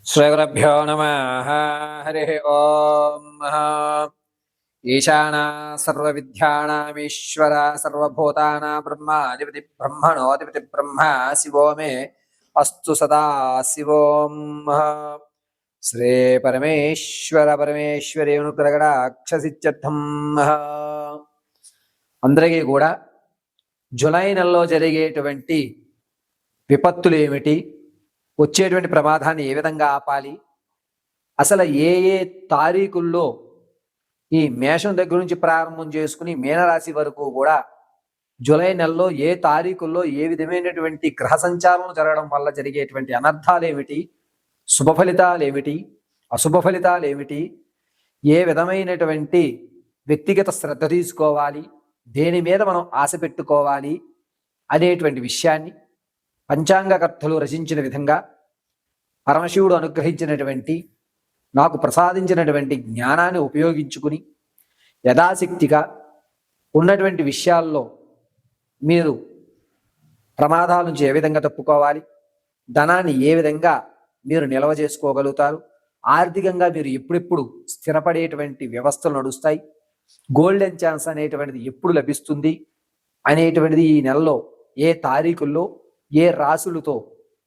శ్రీగురుభ్యో నమః. హరి ఓం. ఈశానా సర్వవిద్యానామీశ్వర సర్వభూతానాం బ్రహ్మాధిపతి బ్రహ్మణోధిపతి బ్రహ్మ శివో మే అస్తు సదా శివోం. శ్రీ పరమేశ్వర పరమేశ్వరి అనుగ్రహడాక్షసిత్యర్థం. అందరికీ కూడా జూలై నెలలో జరిగేటువంటి విపత్తులు ఏమిటి, వచ్చేటువంటి ప్రమాదాన్ని ఏ విధంగా ఆపాలి, అసలు ఏ ఏ తారీఖుల్లో ఈ మేషం దగ్గర నుంచి ప్రారంభం చేసుకుని మీనరాశి వరకు కూడా జూలై నెలలో ఏ తారీఖుల్లో ఏ విధమైనటువంటి గ్రహ సంచారం జరగడం వల్ల జరిగేటువంటి అనర్థాలు ఏమిటి, శుభ ఫలితాలు ఏమిటి, అశుభ ఫలితాలు ఏమిటి, ఏ విధమైనటువంటి వ్యక్తిగత శ్రద్ధ తీసుకోవాలి, దేని మీద మనం ఆశ పెట్టుకోవాలి అనేటువంటి విషయాన్ని పంచాంగకర్తలు రచించిన విధంగా పరమశివుడు అనుగ్రహించినటువంటి నాకు ప్రసాదించినటువంటి జ్ఞానాన్ని ఉపయోగించుకుని యథాశక్తిగా ఉన్నటువంటి విషయాల్లో మీరు ప్రమాదాల నుంచి ఏ విధంగా తప్పుకోవాలి, ధనాన్ని ఏ విధంగా మీరు నిల్వ చేసుకోగలుగుతారు, ఆర్థికంగా మీరు ఎప్పుడెప్పుడు స్థిరపడేటువంటి వ్యవస్థలు నడుస్తాయి, గోల్డెన్ ఛాన్స్ అనేటువంటిది ఎప్పుడు లభిస్తుంది అనేటువంటిది ఈ నెలలో ఏ తారీఖుల్లో ఏ రాశులతో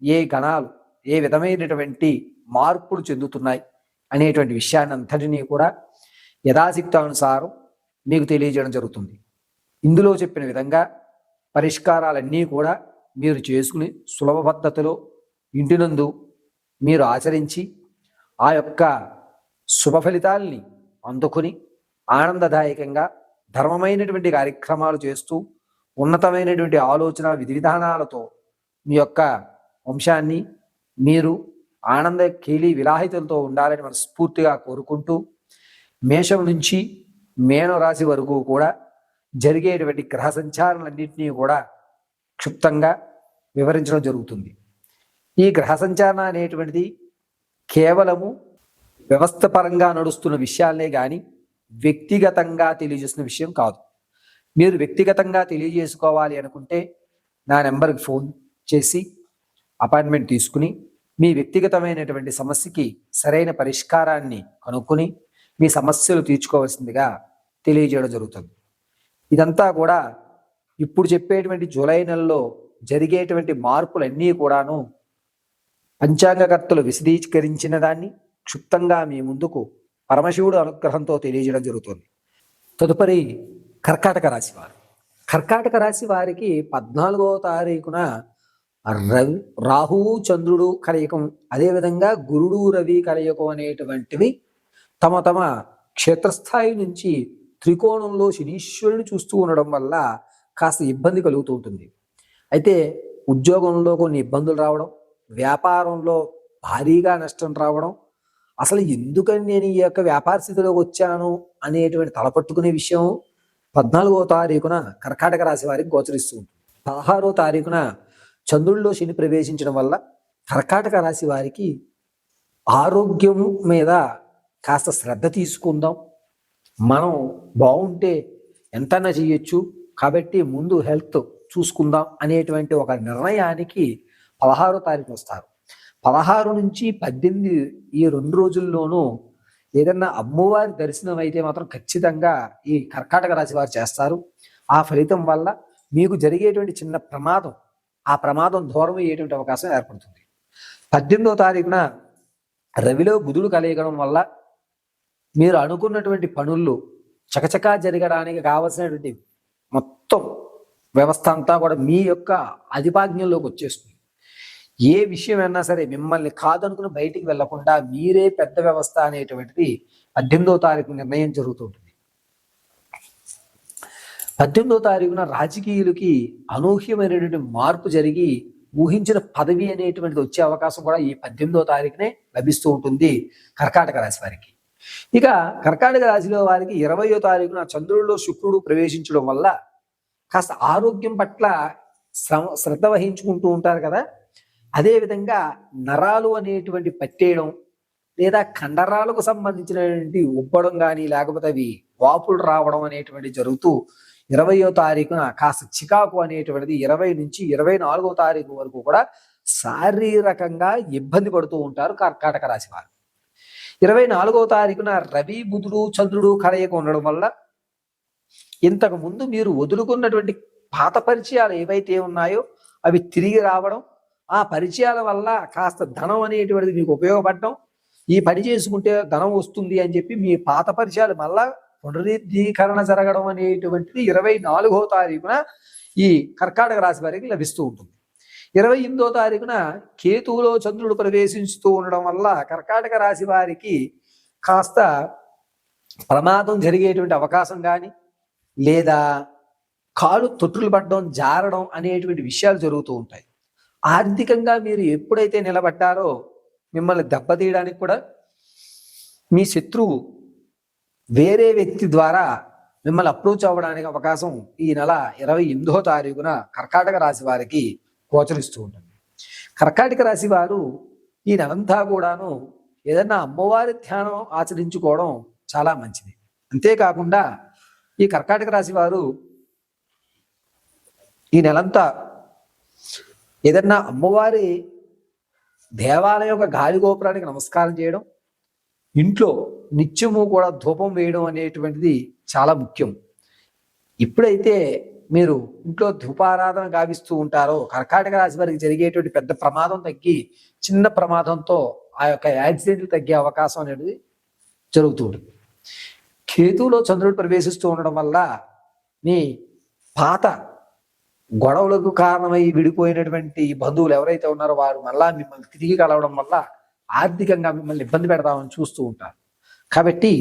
ఏ గణాలు ఏ విధమైనటువంటి మార్పులు చెందుతున్నాయి అనేటువంటి విషయాన్ని అంతటినీ కూడా యథాశక్తానుసారం మీకు తెలియజేయడం జరుగుతుంది. ఇందులో చెప్పిన విధంగా పరిష్కారాలన్నీ కూడా మీరు చేసుకుని సులభ పద్ధతిలో ఇంటినందు మీరు ఆచరించి ఆ యొక్క శుభ ఫలితాల్ని అందుకుని ఆనందదాయకంగా ధర్మమైనటువంటి కార్యక్రమాలు చేస్తూ ఉన్నతమైనటువంటి ఆలోచన విధి విధానాలతో మీ యొక్క వంశాన్ని మీరు ఆనంద కేలి విలాహితులతో ఉండాలని మనస్ఫూర్తిగా కోరుకుంటూ, మేషం నుంచి మీనరాశి వరకు కూడా జరిగేటువంటి గ్రహ సంచారాలన్నింటినీ కూడా క్షుప్తంగా వివరించడం జరుగుతుంది. ఈ గ్రహ సంచారణ అనేటువంటిది కేవలము వ్యవస్థ పరంగా నడుస్తున్న విషయాలనే కానీ వ్యక్తిగతంగా తెలియజేస్తున్న విషయం కాదు. మీరు వ్యక్తిగతంగా తెలియజేసుకోవాలి అనుకుంటే నా నెంబర్కి ఫోన్ చేసి అపాయింట్మెంట్ తీసుకుని మీ వ్యక్తిగతమైనటువంటి సమస్యకి సరైన పరిష్కారాన్ని కనుక్కొని మీ సమస్యలు తీర్చుకోవాల్సిందిగా తెలియజేయడం జరుగుతుంది. ఇదంతా కూడా ఇప్పుడు చెప్పేటువంటి జూలై నెలలో జరిగేటువంటి మార్పులన్నీ కూడాను పంచాంగకర్తలు విశదీకరించిన దాన్ని క్షుప్తంగా మీ ముందుకు పరమశివుడు అనుగ్రహంతో తెలియజేయడం జరుగుతుంది. తదుపరి కర్కాటక రాశి వారు. కర్కాటక రాశి వారికి 14వ తారీఖున రాహు చంద్రుడు కలయికం, అదేవిధంగా గురుడు రవి కలయికం అనేటువంటివి తమ తమ క్షేత్రస్థాయి నుంచి త్రికోణంలో శనీశ్వరుని చూస్తూ ఉండడం వల్ల కాస్త ఇబ్బంది కలుగుతూ ఉంటుంది. అయితే ఉద్యోగంలో కొన్ని ఇబ్బందులు రావడం, వ్యాపారంలో భారీగా నష్టం రావడం, అసలు ఎందుకని నేను ఈ యొక్క వ్యాపార స్థితిలోకి వచ్చాను అనేటువంటి తలపట్టుకునే విషయం 14వ తారీఖున కర్కాటక రాశి వారికి గోచరిస్తూ ఉంటుంది. 16వ తారీఖున చంద్రుడిలో శని ప్రవేశించడం వల్ల కర్కాటక రాశి వారికి ఆరోగ్యం మీద కాస్త శ్రద్ధ తీసుకుందాం, మనం బాగుంటే ఎంతైనా చేయొచ్చు కాబట్టి ముందు హెల్త్ చూసుకుందాం అనేటువంటి ఒక నిర్ణయానికి 16వ తారీఖు వస్తారు. 16 నుంచి 18 ఈ 2 రోజుల్లోనూ ఏదన్నా అమ్మవారి దర్శనం అయితే మాత్రం ఖచ్చితంగా ఈ కర్కాటక రాశి వారు చేస్తారు. ఆ ఫలితం వల్ల మీకు జరిగేటువంటి చిన్న ప్రమాదం, ఆ ప్రమాదం దూరం అయ్యేటువంటి అవకాశం ఏర్పడుతుంది. 18వ తారీఖున రవిలో బుధుడు కలయగడం వల్ల మీరు అనుకున్నటువంటి పనుల్లో చకచకా జరగడానికి కావలసినటువంటి మొత్తం వ్యవస్థ అంతా కూడా మీ యొక్క అధిపాజ్ఞంలోకి వచ్చేస్తుంది. ఏ విషయం అయినా సరే మిమ్మల్ని కాదనుకుని బయటికి వెళ్లకుండా మీరే పెద్ద వ్యవస్థ అనేటువంటిది 18వ తారీఖు నిర్ణయం జరుగుతుంటుంది. 18వ తారీఖున రాజకీయులకి అనూహ్యమైనటువంటి మార్పు జరిగి ఊహించిన పదవి అనేటువంటిది వచ్చే అవకాశం కూడా ఈ 18వ తారీఖునే లభిస్తూ ఉంటుంది కర్కాటక రాశి వారికి. ఇక కర్కాటక రాశిలో వారికి 20వ తారీఖున చంద్రుడిలో శుక్రుడు ప్రవేశించడం వల్ల కాస్త ఆరోగ్యం పట్ల శ్రద్ధ వహించుకుంటూ ఉంటారు కదా. అదేవిధంగా నరాలు అనేటువంటి పట్టేయడం లేదా కండరాలకు సంబంధించినటువంటి ఉబ్బడం కానీ లేకపోతే అవి వాపులు రావడం అనేటువంటి జరుగుతూ 20వ తారీఖున కాస్త చికాకు అనేటువంటిది 20 నుంచి 24వ తారీఖు వరకు కూడా శారీరకంగా ఇబ్బంది పడుతూ ఉంటారు కర్కాటక రాశి వారు. 24వ తారీఖున రవి బుధుడు చంద్రుడు కలయిక ఉండడం వల్ల ఇంతకు ముందు మీరు వదులుకున్నటువంటి పాత పరిచయాలు ఏవైతే ఉన్నాయో అవి తిరిగి రావడం, ఆ పరిచయాల వల్ల కాస్త ధనం అనేటువంటిది మీకు ఉపయోగపడడం, ఈ పని చేసుకుంటే ధనం వస్తుంది అని చెప్పి మీ పాత పరిచయాలు మళ్ళా పునరుద్ధీకరణ జరగడం అనేటువంటిది 24వ తారీఖున ఈ కర్కాటక రాశి వారికి లభిస్తూ ఉంటుంది. 28వ తారీఖున కేతువులో చంద్రుడు ప్రవేశిస్తూ ఉండడం వల్ల కర్కాటక రాశి వారికి కాస్త ప్రమాదం జరిగేటువంటి అవకాశం కానీ, లేదా కాలు తొట్టులు పడడం జారడం అనేటువంటి విషయాలు జరుగుతూ ఉంటాయి. ఆర్థికంగా మీరు ఎప్పుడైతే నిలబడ్డారో మిమ్మల్ని దెబ్బతీయడానికి కూడా మీ శత్రువు వేరే వ్యక్తి ద్వారా మిమ్మల్ని అప్రోచ్ అవ్వడానికి అవకాశం ఈ నెల 28వ తారీఖున కర్కాటక రాశి వారికి గోచరిస్తూ ఉంటుంది. కర్కాటక రాశి వారు ఈ నెలంతా కూడాను ఏదన్నా అమ్మవారి ధ్యానం ఆచరించుకోవడం చాలా మంచిది. అంతేకాకుండా ఈ కర్కాటక రాశి వారు ఈ నెలంతా ఏదన్నా అమ్మవారి దేవాలయం యొక్క గాలి గోపురానికి నమస్కారం చేయడం, ఇంట్లో నిత్యము కూడా ధూపం వేయడం అనేటువంటిది చాలా ముఖ్యం. ఎప్పుడైతే మీరు ఇంట్లో ధూపారాధన గావిస్తూ ఉంటారో కర్కాటక రాశి వారికి జరిగేటువంటి పెద్ద ప్రమాదం తగ్గి చిన్న ప్రమాదంతో ఆ యొక్క యాక్సిడెంట్లు తగ్గే అవకాశం అనేది జరుగుతూ ఉంటుంది. కేతువులో చంద్రుడు ప్రవేశిస్తూ ఉండడం వల్ల మీ పాత గొడవలకు కారణమై విడిపోయినటువంటి బంధువులు ఎవరైతే ఉన్నారో వారు మళ్ళా మిమ్మల్ని తిరిగి కలవడం వల్ల ఆర్థికంగా మిమ్మల్ని ఇబ్బంది పెడదామని చూస్తూ ఉంటారు. కాబట్టి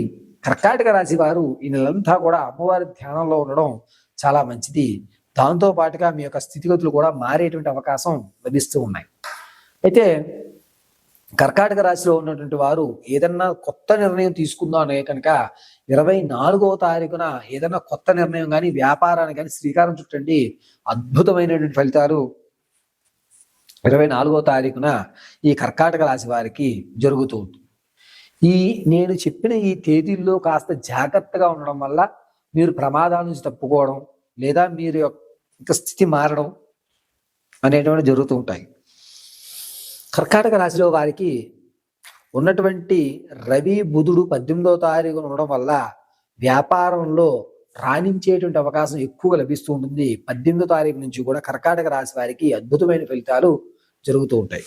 కర్కాటక రాశి వారు ఈ నెలంతా కూడా అమ్మవారి ధ్యానంలో ఉండడం చాలా మంచిది. దాంతో పాటుగా మీ యొక్క స్థితిగతులు కూడా మారేటువంటి అవకాశం లభిస్తూ ఉన్నాయి. అయితే కర్కాటక రాశిలో ఉన్నటువంటి వారు ఏదన్నా కొత్త నిర్ణయం తీసుకుందాం అనే కనుక 24వ తారీఖున ఏదన్నా కొత్త నిర్ణయం కానీ వ్యాపారాన్ని కానీ శ్రీకారం చుట్టండి, అద్భుతమైనటువంటి ఫలితాలు 24వ తారీఖున ఈ కర్కాటక రాశి వారికి జరుగుతూ ఉంటుంది. నేను చెప్పిన ఈ తేదీల్లో కాస్త జాగ్రత్తగా ఉండడం వల్ల మీరు ప్రమాదాల నుంచి తప్పుకోవడం లేదా మీరు యొక్క స్థితి మారడం అనేటువంటి జరుగుతూ ఉంటాయి. కర్కాటక రాశిలో వారికి ఉన్నటువంటి రవి బుధుడు 18వ తారీఖున ఉండడం వల్ల వ్యాపారంలో రాణించేటువంటి అవకాశం ఎక్కువగా లభిస్తూ ఉంటుంది. 18వ తారీఖు నుంచి కూడా కర్కాటక రాశి వారికి అద్భుతమైన ఫలితాలు జరుగుతూ ఉంటాయి.